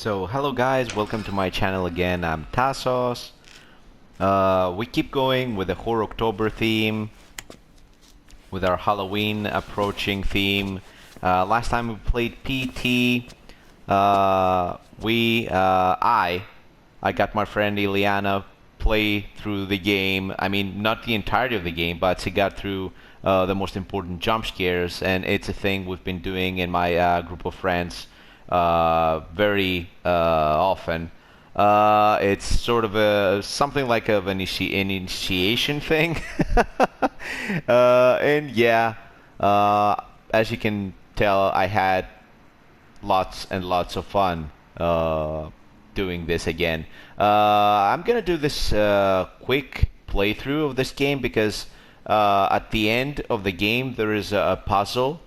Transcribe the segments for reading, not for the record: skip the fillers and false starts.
So hello guys, welcome to my channel again. I'm Tassos. We keep going with the Horror October theme, with our Halloween approaching theme. Last time we played PT. I got my friend Ileana play through the game. I mean, not the entirety of the game, but she got through the most important jump scares, and it's a thing we've been doing in my group of friends very often. It's sort of something like an initiation thing. And yeah, as you can tell, I had lots and lots of fun doing this again. I'm gonna do this quick playthrough of this game because at the end of the game there is a puzzle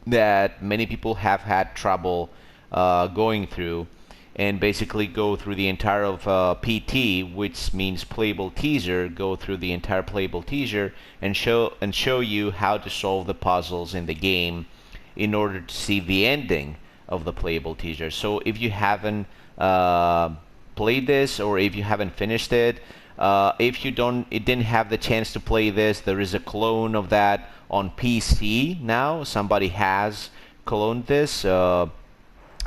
that many people have had trouble going through, and basically go through the entire of PT, which means playable teaser, go through the entire playable teaser and show you how to solve the puzzles in the game in order to see the ending of the playable teaser. So if you haven't played this, or if you haven't finished it, if you didn't have the chance to play this, there is a clone of that on PC now. Somebody has cloned this,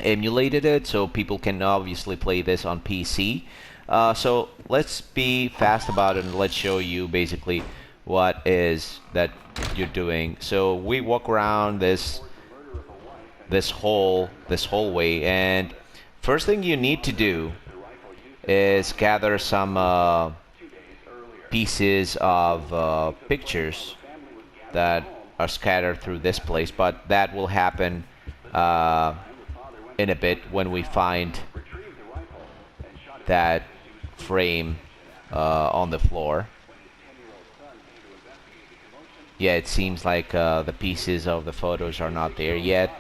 emulated it, so people can obviously play this on PC. So let's be fast about it and let's show you basically what is that you're doing. So we walk around this hallway, and first thing you need to do is gather some pieces of pictures that are scattered through this place, but that will happen in a bit when we find that frame on the floor. Yeah, it seems like the pieces of the photos are not there yet.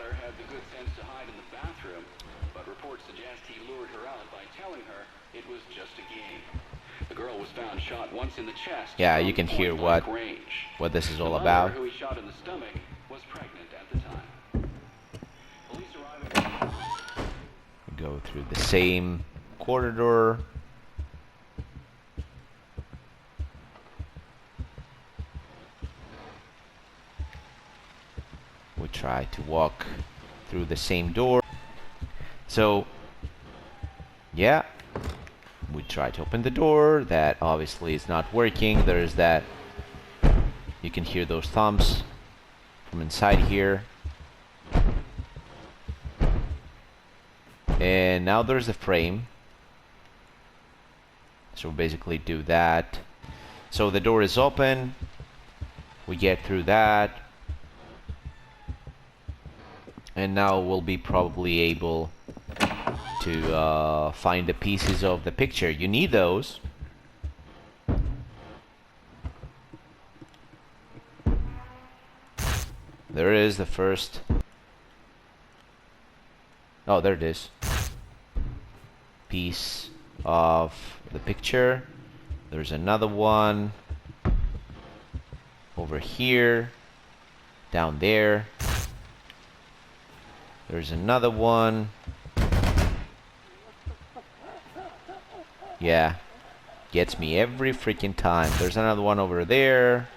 Yeah, you can hear what this is all about. Go through the same corridor. We try to walk through the same door. So, yeah, we try to open the door. That obviously is not working. There's that. You can hear those thumps from inside here. And now there's the frame. So we'll basically do that. So the door is open. We get through that. And now we'll be probably able to find the pieces of the picture. You need those. There is the first. Oh, there it is. Piece of the picture. There's another one over here, down there. There's another one. Yeah, gets me every freaking time. There's another one over there.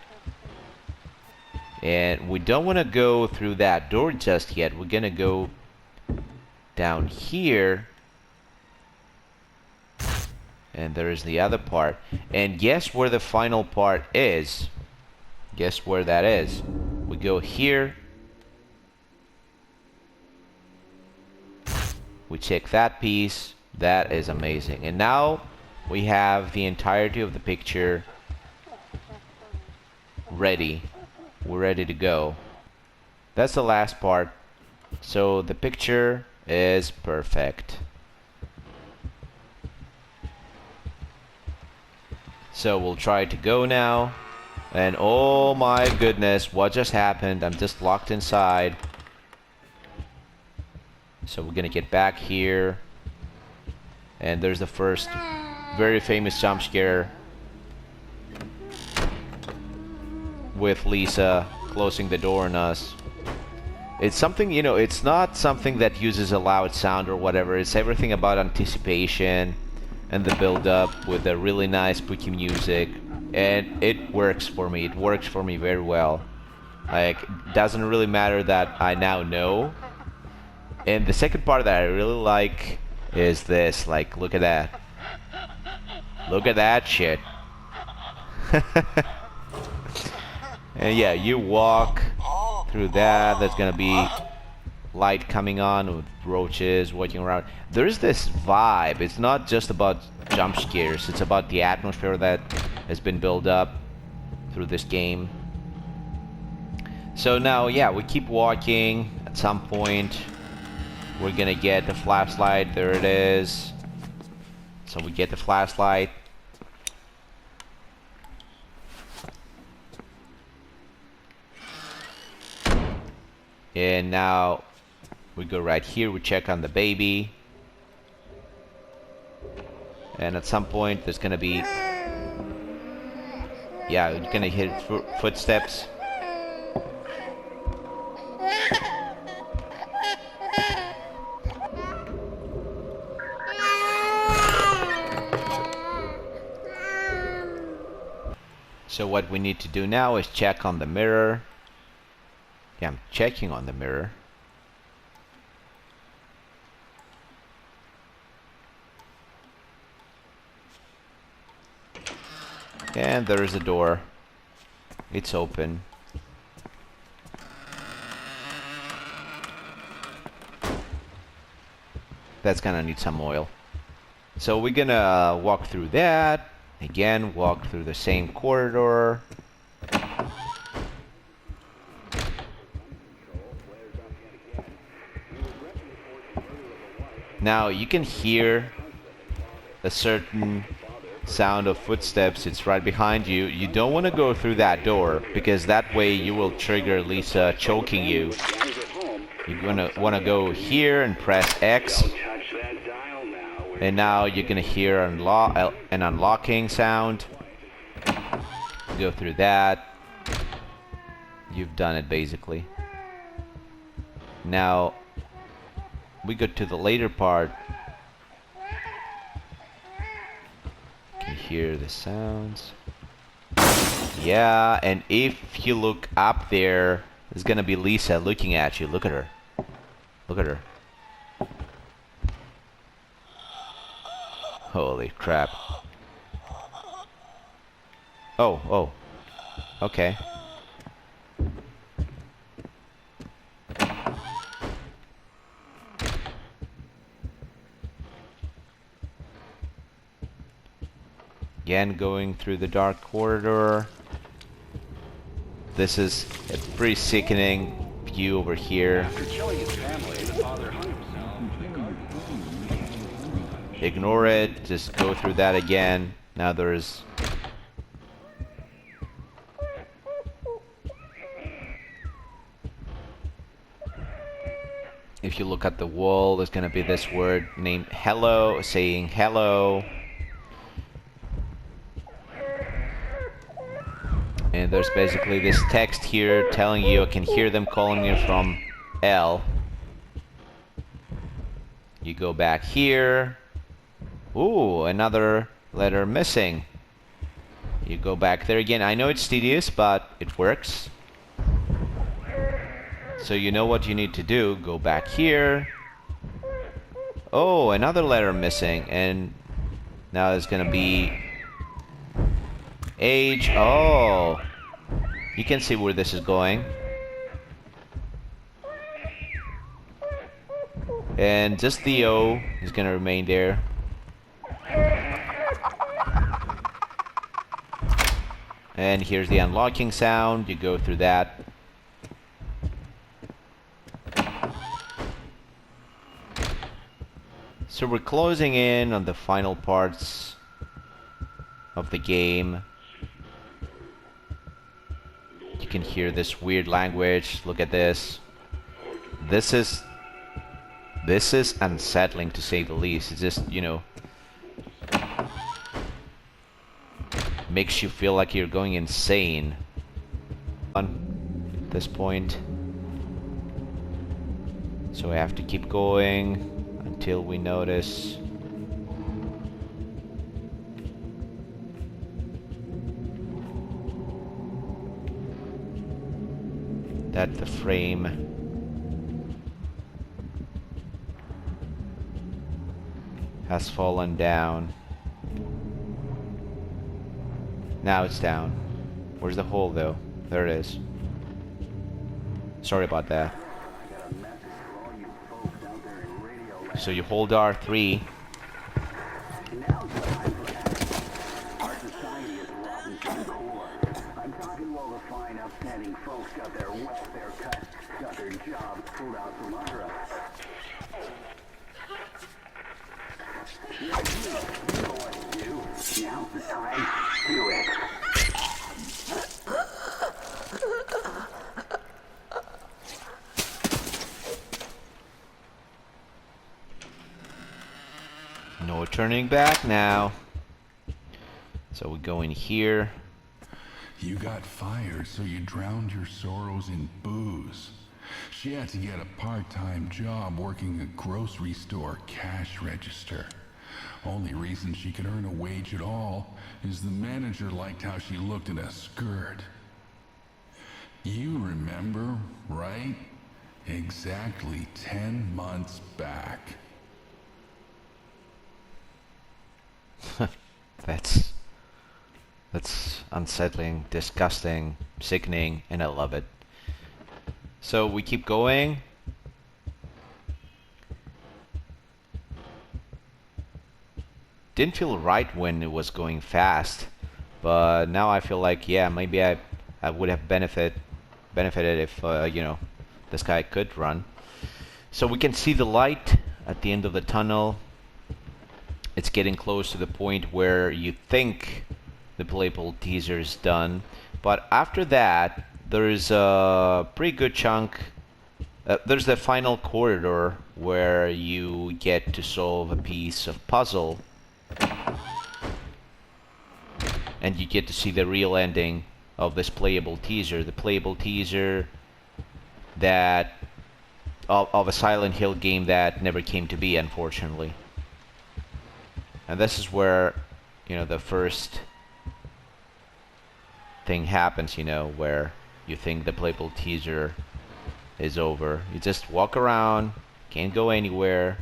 And we don't want to go through that door just yet. We're gonna go down here. And there is the other part. And guess where the final part is? Guess where that is? We go here. We check that piece. That is amazing. And now we have the entirety of the picture ready. We're ready to go. That's the last part. So the picture is perfect. So we'll try to go now. And oh my goodness, what just happened? I'm just locked inside. So we're gonna get back here. And there's the first very famous jump scare with Lisa closing the door on us. It's something, you know, it's not something that uses a loud sound or whatever. It's everything about anticipation and the build-up with the really nice spooky music. And it works for me. It works for me very well. Like, doesn't really matter that I now know. And the second part that I really like is this. Like, look at that. Look at that shit. And yeah, you walk through that. There's gonna be light coming on with roaches walking around. There's this vibe. It's not just about jump scares. It's about the atmosphere that has been built up through this game. So now, yeah, we keep walking. At some point, we're gonna get the flashlight. There it is. So we get the flashlight. And now we go right here, we check on the baby. And at some point there's gonna be, yeah, you're gonna hear footsteps. So what we need to do now is check on the mirror. Yeah, I'm checking on the mirror. And there is a door. It's open. That's gonna need some oil. So we're gonna walk through that. Again, walk through the same corridor. Now you can hear a certain sound of footsteps. It's right behind you. You don't want to go through that door because that way you will trigger Lisa choking you. You're gonna want to go here and press X. And now you're gonna hear an unlocking sound. Go through that. You've done it basically. Now we go to the later part. You can hear the sounds. Yeah, and if you look up there, there's gonna be Lisa looking at you. Look at her. Look at her. Holy crap. Oh. Okay. Again, going through the dark corridor. This is a pretty sickening view over here. Ignore it, just go through that again. Now there's... If you look at the wall, there's gonna be this word named hello, saying hello. And there's basically this text here telling you, I can hear them calling you from L. You go back here. Ooh, another letter missing. You go back there again. I know it's tedious, but it works. So you know what you need to do. Go back here. Oh, another letter missing. And now there's gonna be H. Oh, you can see where this is going. And just the O is gonna remain there. And here's the unlocking sound. You go through that. So we're closing in on the final parts of the game. You can hear this weird language. Look at this. This is unsettling to say the least. It's just, you know, makes you feel like you're going insane. On this point. So I have to keep going until we notice that the frame has fallen down. Now it's down. Where's the hole though? There it is. Sorry about that. So you hold R3. I'm talking while the fine, upstanding folks got their welfare cut, got their jobs pulled out from under us. You know what to do. Now's the time. Do it. No turning back now. So we go in here. You got fired, so you drowned your sorrows in booze. She had to get a part-time job working a grocery store cash register. Only reason she could earn a wage at all is the manager liked how she looked in a skirt. You remember, right? Exactly 10 months back. That's unsettling, disgusting, sickening, and I love it. So we keep going. Didn't feel right when it was going fast, but now I feel like, yeah, maybe I would have benefited if you know, this guy could run. So we can see the light at the end of the tunnel. It's getting close to the point where you think the playable teaser is done, but after that there's a pretty good chunk. There's the final corridor where you get to solve a piece of puzzle, and you get to see the real ending of this playable teaser. The playable teaser that of a Silent Hill game that never came to be, unfortunately. And this is where, you know, the first thing happens, you know, where you think the playable teaser is over. You just walk around, can't go anywhere.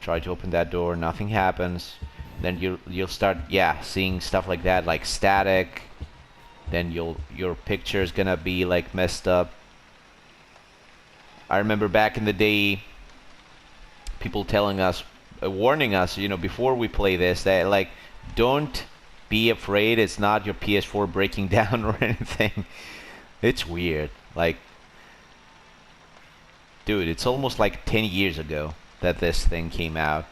Try to open that door, nothing happens. Then you'll start, yeah, seeing stuff like that, like static. Then your picture is gonna be like messed up. I remember back in the day, people telling us, warning us, you know, before we play this, that like, don't be afraid. It's not your PS4 breaking down or anything. It's weird. Like, dude, it's almost like 10 years ago that this thing came out.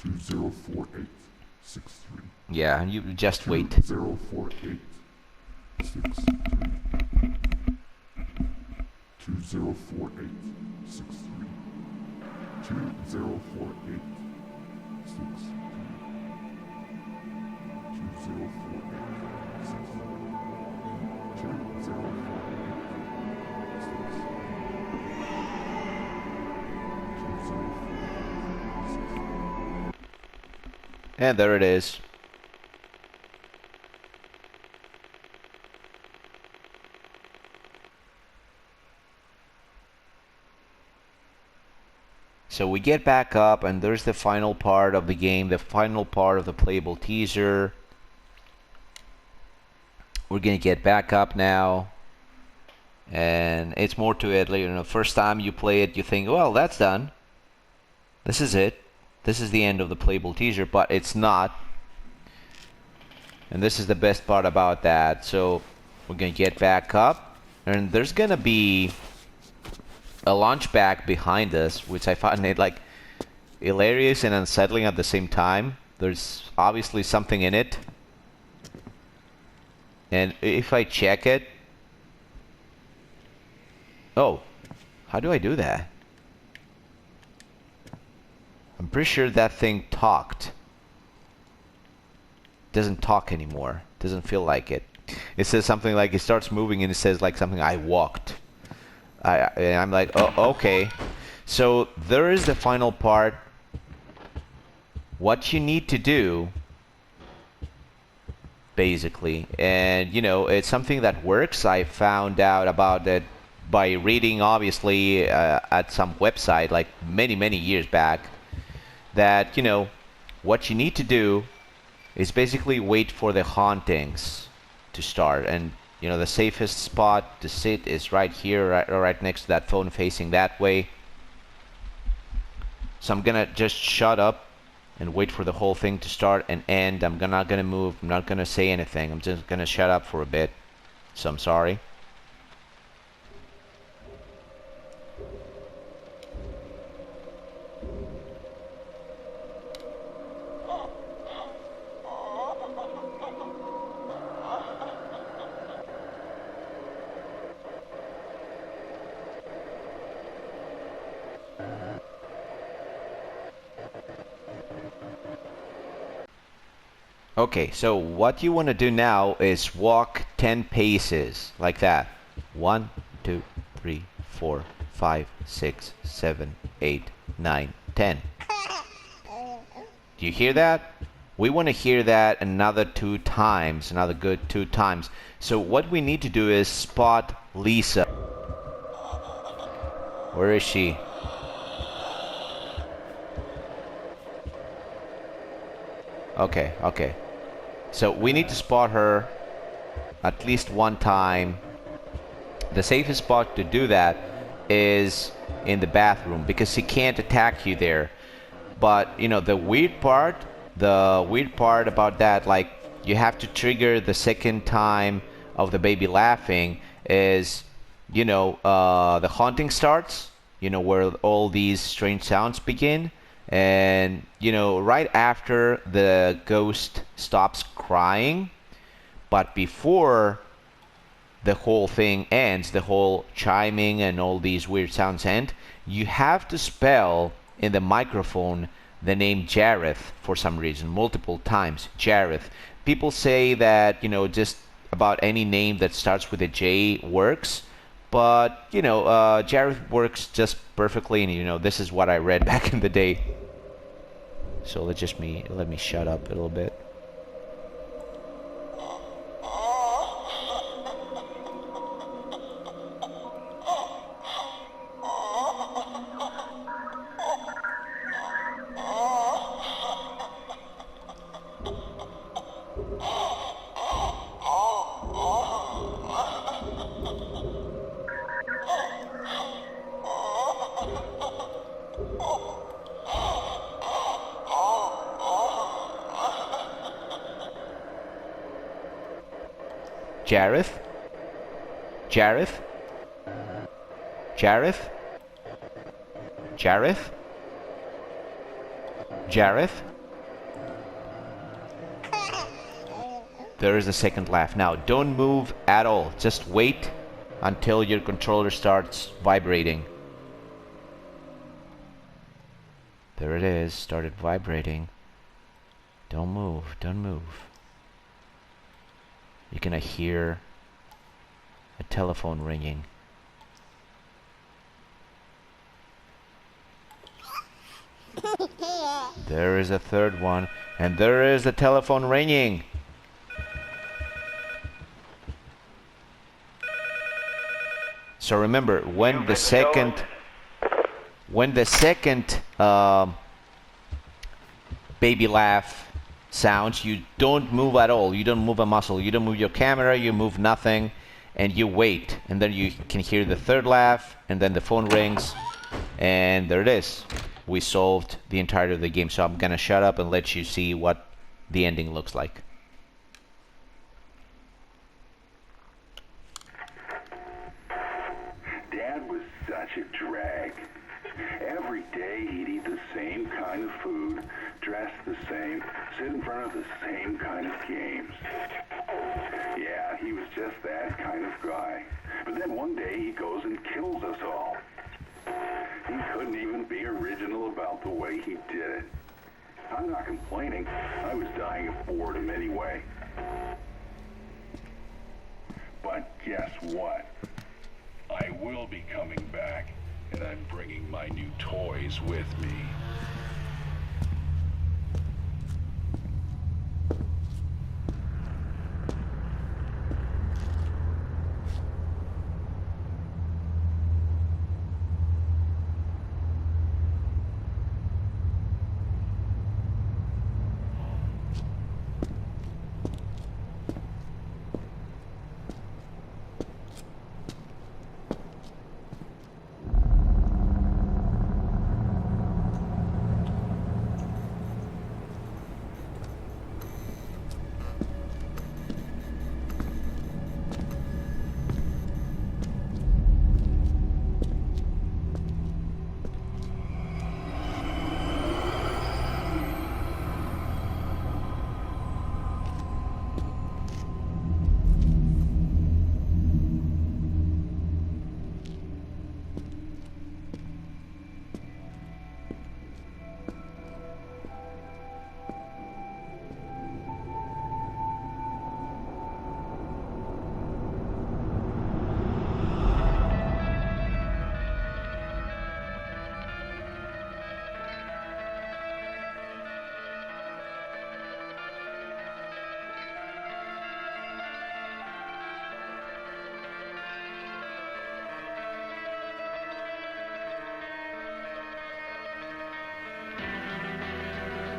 204863. Yeah, and you just wait. 204863. 204863. 204863. 2048. And there it is. So we get back up, and there's the final part of the game, the final part of the playable teaser. We're gonna get back up now, and it's more to it. Like, you know, first time you play it, you think, well, that's done. This is it. This is the end of the playable teaser, but it's not. And this is the best part about that. So we're gonna get back up, and there's gonna be a launch pad behind us, which I find it like hilarious and unsettling at the same time. There's obviously something in it, and if I check it, oh, how do I do that? I'm pretty sure that thing talked. Doesn't talk anymore. Doesn't feel like it. It says something like, it starts moving and it says like something, I walked. And I'm like, oh, okay. So there is the final part. What you need to do, basically, and you know, it's something that works. I found out about it by reading, obviously, at some website like many years back. That, you know, what you need to do is basically wait for the hauntings to start, and you know, the safest spot to sit is right here, right next to that phone, facing that way. So I'm gonna just shut up and wait for the whole thing to start and end. I'm not gonna move. I'm not gonna say anything. I'm just gonna shut up for a bit. So I'm sorry. Okay, so what you want to do now is walk 10 paces, like that. 1, 2, 3, 4, 5, 6, 7, 8, 9, 10. Do you hear that? We want to hear that another 2 times, another good 2 times. So what we need to do is spot Lisa. Where is she? Okay, okay. So we need to spot her at least 1 time. The safest spot to do that is in the bathroom, because she can't attack you there. But you know, the weird part about that, like, you have to trigger the second time of the baby laughing is, you know, the haunting starts, you know, where all these strange sounds begin. And you know, right after the ghost stops crying, but before the whole thing ends, the whole chiming and all these weird sounds end, you have to spell in the microphone the name Jareth for some reason, multiple times. Jareth. People say that, you know, just about any name that starts with a J works, but you know, Jareth works just perfectly, and you know, this is what I read back in the day. So let me shut up a little bit. Jareth? Jareth? Jareth? Jareth? Jareth? There is a second laugh. Now, don't move at all. Just wait until your controller starts vibrating. There it is. Started vibrating. Don't move. Don't move. You're gonna hear a telephone ringing. There is a third one, and there is the telephone ringing. So remember, when the second baby laugh sounds, you don't move at all. You don't move a muscle. You don't move your camera. You move nothing, and you wait. And then you can hear the third laugh, and then the phone rings, and there it is. We solved the entirety of the game. So I'm gonna shut up and let you see what the ending looks like. Dad was such a drag. Every day he'd eat the same kind of food, dress the same, sit in front of the same kind of games. Yeah, he was just that kind of guy. But then one day he goes and kills us all. He couldn't even be original about the way he did it. I'm not complaining. I was dying of boredom anyway. But guess what? I will be coming back, and I'm bringing my new toys with me.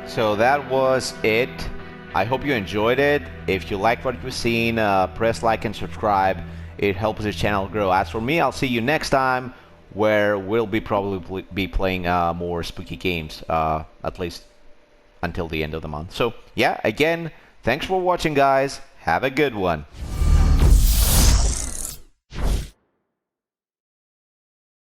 So that was it. I hope you enjoyed it. If you like what you've seen, press like and subscribe. It helps the channel grow. As for me, I'll see you next time, where we'll be probably be playing more spooky games, at least until the end of the month. So yeah, again, thanks for watching, guys. Have a good one.